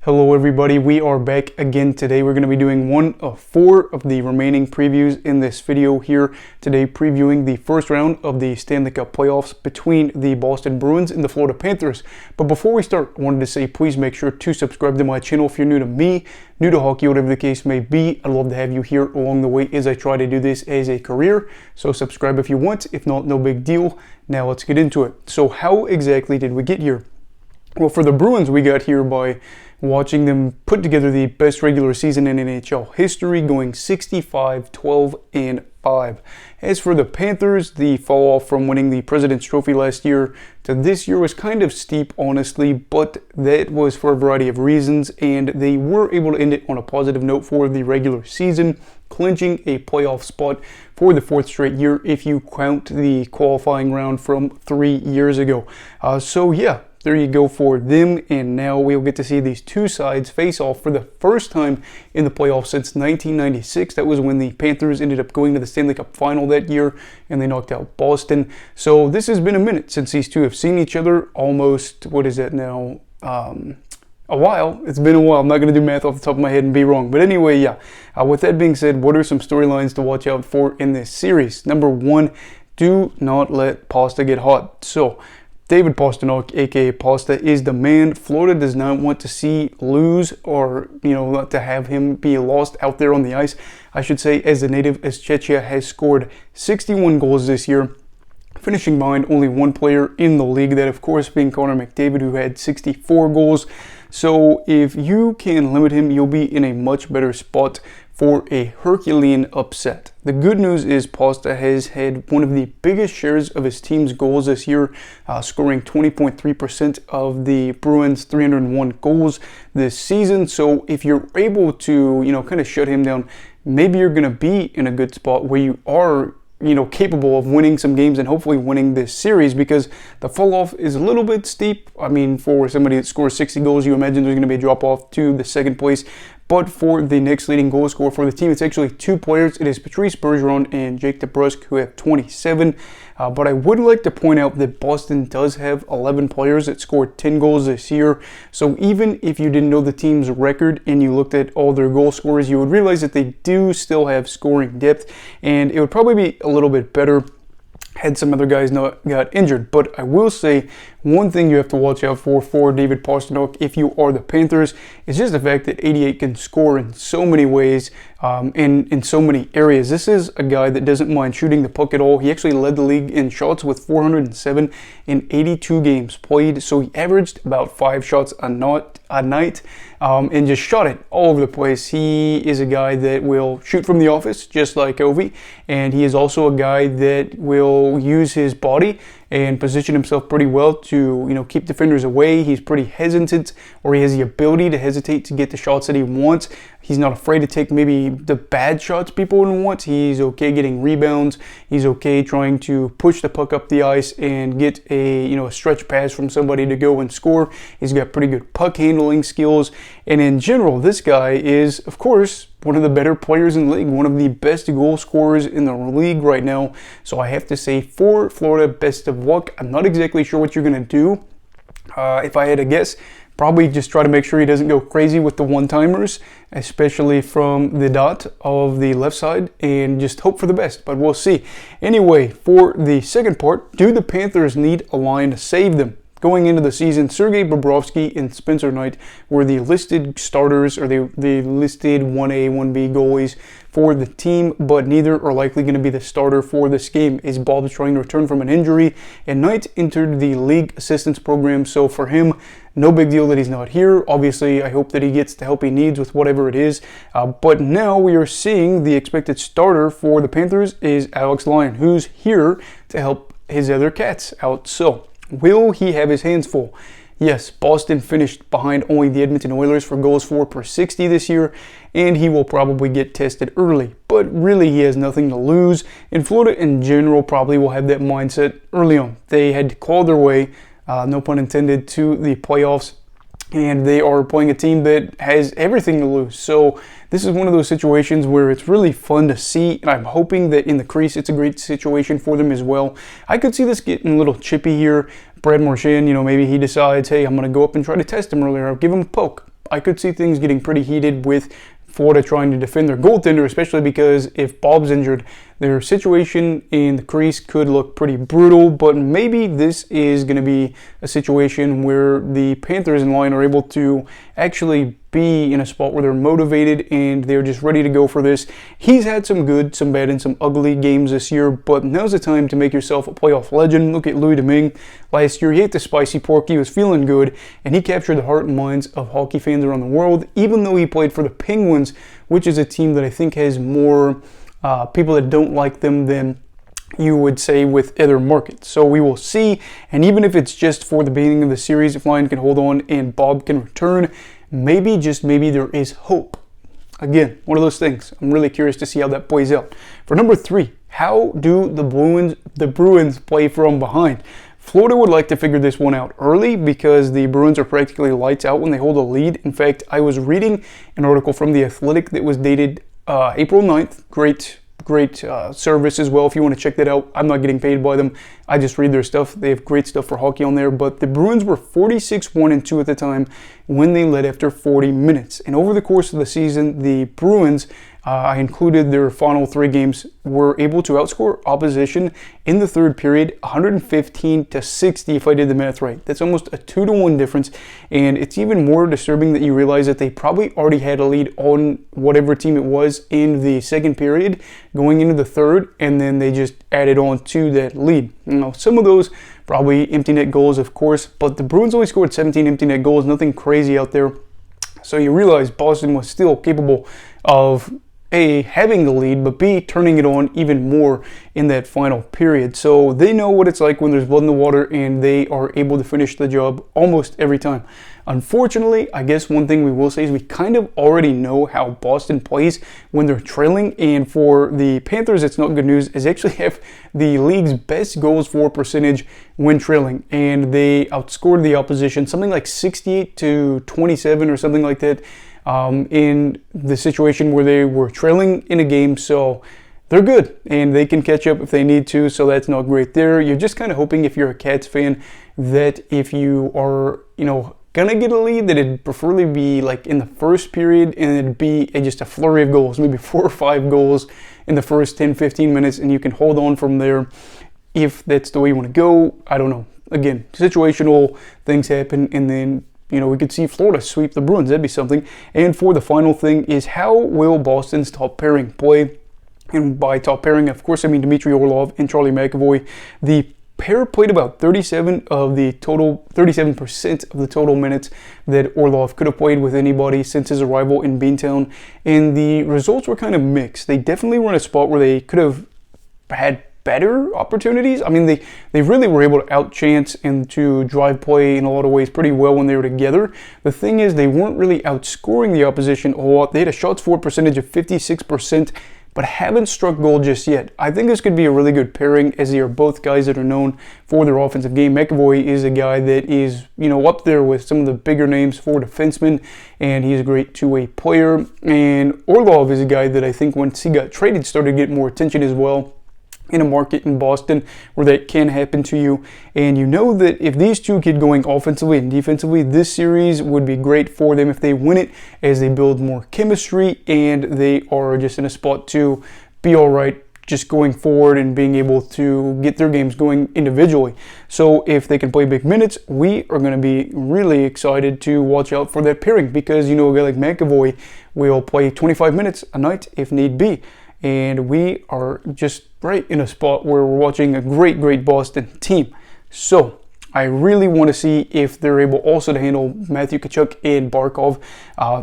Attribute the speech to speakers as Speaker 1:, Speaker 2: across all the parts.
Speaker 1: Hello everybody, we are back again today. We're going to be doing one of 4 of the remaining previews in this video here today, previewing the first round of the Stanley Cup playoffs between the Boston Bruins and the Florida Panthers. But before we start, I wanted to say please make sure to subscribe to my channel if you're new to me, new to hockey, whatever the case may be. I'd love to have you here along the way as I try to do this as a career. So subscribe if you want, if not, no big deal. Now let's get into it. So how exactly did we get here? Well, for the Bruins, we got here by watching them put together the best regular season in NHL history, going 65-12-5. As for the Panthers, the fall off from winning the President's Trophy last year to this year was kind of steep, honestly, but that was for a variety of reasons, and they were able to end it on a positive note for the regular season, clinching a playoff spot for the 4th straight year if you count the qualifying round from 3 years ago. So yeah, there you go for them, and now we'll get to see these two sides face off for the first time in the playoffs since 1996. That was when the Panthers ended up going to the Stanley Cup final that year, and they knocked out Boston. So this has been a minute since these two have seen each other. Almost, what is that now? A while. It's been a while. I'm not going to do math off the top of my head and be wrong. But anyway, yeah. With that being said, what are some storylines to watch out for in this series? Number 1, do not let Pasta get hot. So David Pastrnak, aka Pasta, is the man. Florida does not want to see lose, or not to have him be lost out there on the ice. I should say, as the native, as Czechia has scored 61 goals this year, finishing behind only one player in the league, that of course being Connor McDavid, who had 64 goals. So if you can limit him, you'll be in a much better spot for a Herculean upset. The good news is Pasta has had one of the biggest shares of his team's goals this year, scoring 20.3% of the Bruins' 301 goals this season. So if you're able to, kind of shut him down, maybe you're going to be in a good spot where you are capable of winning some games and hopefully winning this series, because the fall off is a little bit steep. I mean, for somebody that scores 60 goals, you imagine there's going to be a drop off to the second place. But for the next leading goal scorer for the team, it's actually 2 players. It is Patrice Bergeron and Jake DeBrusk, who have 27. But I would like to point out that Boston does have 11 players that scored 10 goals this year. So even if you didn't know the team's record and you looked at all their goal scorers, you would realize that they do still have scoring depth. And it would probably be a little bit better had some other guys not got injured. But I will say one thing you have to watch out for David Pastrnak, if you are the Panthers, is just the fact that 88 can score in so many ways, in so many areas. This is a guy that doesn't mind shooting the puck at all. He actually led the league in shots with 407 in 82 games played. So he averaged about 5 shots a night, and just shot it all over the place. He is a guy that will shoot from the office, just like Ovi, and he is also a guy that will use his body and position himself pretty well to, keep defenders away. He's pretty hesitant, or he has the ability to hesitate to get the shots that he wants. He's not afraid to take maybe the bad shots people wouldn't want. He's okay getting rebounds. He's okay trying to push the puck up the ice and get a stretch pass from somebody to go and score. He's got pretty good puck handling skills. And in general, this guy is, of course, one of the better players in the league, one of the best goal scorers in the league right now. So I have to say, for Florida, best of luck. I'm not exactly sure what you're going to do. If I had to guess, probably just try to make sure he doesn't go crazy with the one-timers, especially from the dot of the left side, and just hope for the best, but we'll see. Anyway, for the second part, do the Panthers need a line to save them? Going into the season, Sergei Bobrovsky and Spencer Knight were the listed starters, or the listed 1A, 1B goalies for the team, but neither are likely going to be the starter for this game, as Bob's trying to return from an injury, and Knight entered the league assistance program, so for him, no big deal that he's not here. Obviously, I hope that he gets the help he needs with whatever it is, but now we are seeing the expected starter for the Panthers is Alex Lyon, who's here to help his other cats out. So will he have his hands full? Yes, Boston finished behind only the Edmonton Oilers for goals for per 60 this year, and he will probably get tested early. But really, he has nothing to lose, and Florida in general probably will have that mindset early on. They had to claw their way, no pun intended, to the playoffs, and they are playing a team that has everything to lose. So this is one of those situations where it's really fun to see, and I'm hoping that in the crease it's a great situation for them as well. I could see this getting a little chippy here. Brad Marchand, maybe he decides, hey, I'm going to go up and try to test him earlier. I'll give him a poke. I could see things getting pretty heated with Florida trying to defend their goaltender, especially because if Bob's injured, their situation in the crease could look pretty brutal. But maybe this is going to be a situation where the Panthers in line are able to actually be in a spot where they're motivated and they're just ready to go for this. He's had some good, some bad, and some ugly games this year, but now's the time to make yourself a playoff legend. Look at Louis Domingue. Last year, he ate the spicy pork. He was feeling good, and he captured the heart and minds of hockey fans around the world, even though he played for the Penguins, which is a team that I think has more people that don't like them than you would say with other markets. So we will see, and even if it's just for the beginning of the series, if Lion can hold on and Bob can return, maybe, just maybe, there is hope. Again, one of those things. I'm really curious to see how that plays out. For number 3, how do the Bruins play from behind? Florida would like to figure this one out early because the Bruins are practically lights out when they hold a lead. In fact, I was reading an article from The Athletic that was dated April 9th. Great service as well if you want to check that out. I'm not getting paid by them. I just read their stuff. They have great stuff for hockey on there. But the Bruins were 46-1-2 at the time when they led after 40 minutes. And over the course of the season, the Bruins, I included their final 3 games, were able to outscore opposition in the third period 115-60 if I did the math right. That's almost a 2-to-1 difference, and it's even more disturbing that you realize that they probably already had a lead on whatever team it was in the second period going into the third, and then they just added on to that lead. You know, some of those probably empty net goals, of course, but the Bruins only scored 17 empty net goals, nothing crazy out there. So you realize Boston was still capable of A, having the lead, but B, turning it on even more in that final period. So they know what it's like when there's blood in the water, and they are able to finish the job almost every time. Unfortunately, I guess one thing we will say is we kind of already know how Boston plays when they're trailing, and for the Panthers, it's not good news, is actually have the league's best goals for percentage when trailing, and they outscored the opposition something like 68-27 or something like that. In the situation where they were trailing in a game, so they're good and they can catch up if they need to, so that's not great there. You're just kind of hoping, if you're a Cats fan, that if you are, gonna get a lead, that it'd preferably be like in the first period and it'd be just a flurry of goals, maybe 4 or 5 goals in the first 10-15 minutes, and you can hold on from there if that's the way you want to go. I don't know. Again, situational things happen, and then we could see Florida sweep the Bruins. That'd be something. And for the final thing is, how will Boston's top pairing play? And by top pairing, of course, I mean Dmitry Orlov and Charlie McAvoy. The pair played about 37% of the total minutes that Orlov could have played with anybody since his arrival in Beantown. And the results were kind of mixed. They definitely were in a spot where they could have had better opportunities. I mean, they really were able to outchance and to drive play in a lot of ways pretty well when they were together. The thing is, they weren't really outscoring the opposition a lot. They had a shots for percentage of 56%, but haven't struck gold just yet. I think this could be a really good pairing, as they are both guys that are known for their offensive game. McAvoy is a guy that is, up there with some of the bigger names for defensemen, and he's a great two-way player. And Orlov is a guy that I think once he got traded started to get more attention as well in a market in Boston where that can happen to you. And you know that if these two get going offensively and defensively, this series would be great for them if they win it, as they build more chemistry and they are just in a spot to be all right just going forward and being able to get their games going individually. So if they can play big minutes, we are going to be really excited to watch out for that pairing, because a guy like McAvoy will play 25 minutes a night if need be. And we are just right in a spot where we're watching a great Boston team. So I really want to see if they're able also to handle Matthew Tkachuk and Barkov,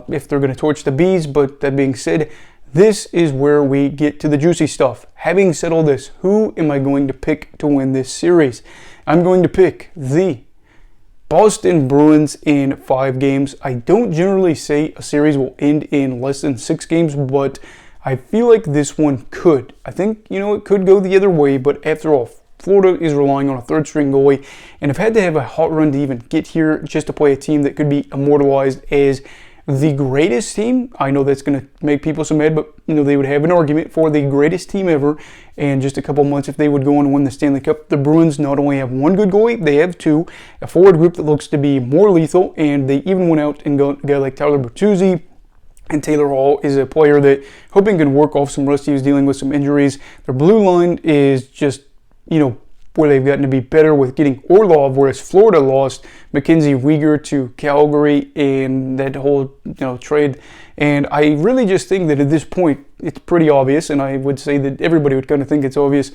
Speaker 1: if they're going to torch the Bees. But that being said, this is where we get to the juicy stuff. Having said all this, who am I going to pick to win this series? I'm going to pick the Boston Bruins in 5 games. I don't generally say a series will end in less than 6 games, but I feel like this one could. I think, it could go the other way, but after all, Florida is relying on a third-string goalie, and have had to have a hot run to even get here just to play a team that could be immortalized as the greatest team. I know that's going to make people so mad, but they would have an argument for the greatest team ever. And just a couple months, if they would go on and win the Stanley Cup, the Bruins not only have one good goalie, they have two, a forward group that looks to be more lethal, and they even went out and got a guy like Tyler Bertuzzi. And Taylor Hall is a player that hoping can work off some rust. He was dealing with some injuries. Their blue line is just, where they've gotten to be better with getting Orlov, whereas Florida lost Mackenzie Weegar to Calgary and that whole trade. And I really just think that at this point, it's pretty obvious, and I would say that everybody would kind of think it's obvious.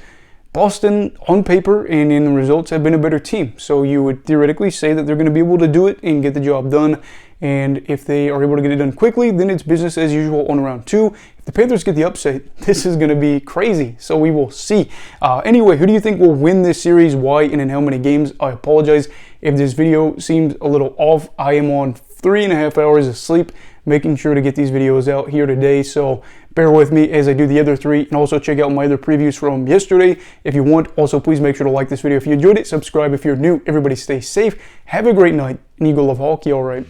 Speaker 1: Boston, on paper and in the results, have been a better team. So you would theoretically say that they're going to be able to do it and get the job done. And if they are able to get it done quickly, then it's business as usual on round 2. If the Panthers get the upset, this is going to be crazy. So we will see. Anyway, who do you think will win this series? Why and in how many games? I apologize if this video seems a little off. I am on 3.5 hours of sleep, making sure to get these videos out here today. So bear with me as I do the other 3, and also check out my other previews from yesterday if you want. Also, please make sure to like this video if you enjoyed it. Subscribe if you're new. Everybody stay safe. Have a great night, and Eagle love hockey, all right.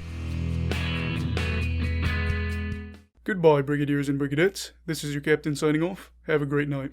Speaker 1: Goodbye, Brigadiers and Brigadettes. This is your captain signing off. Have a great night.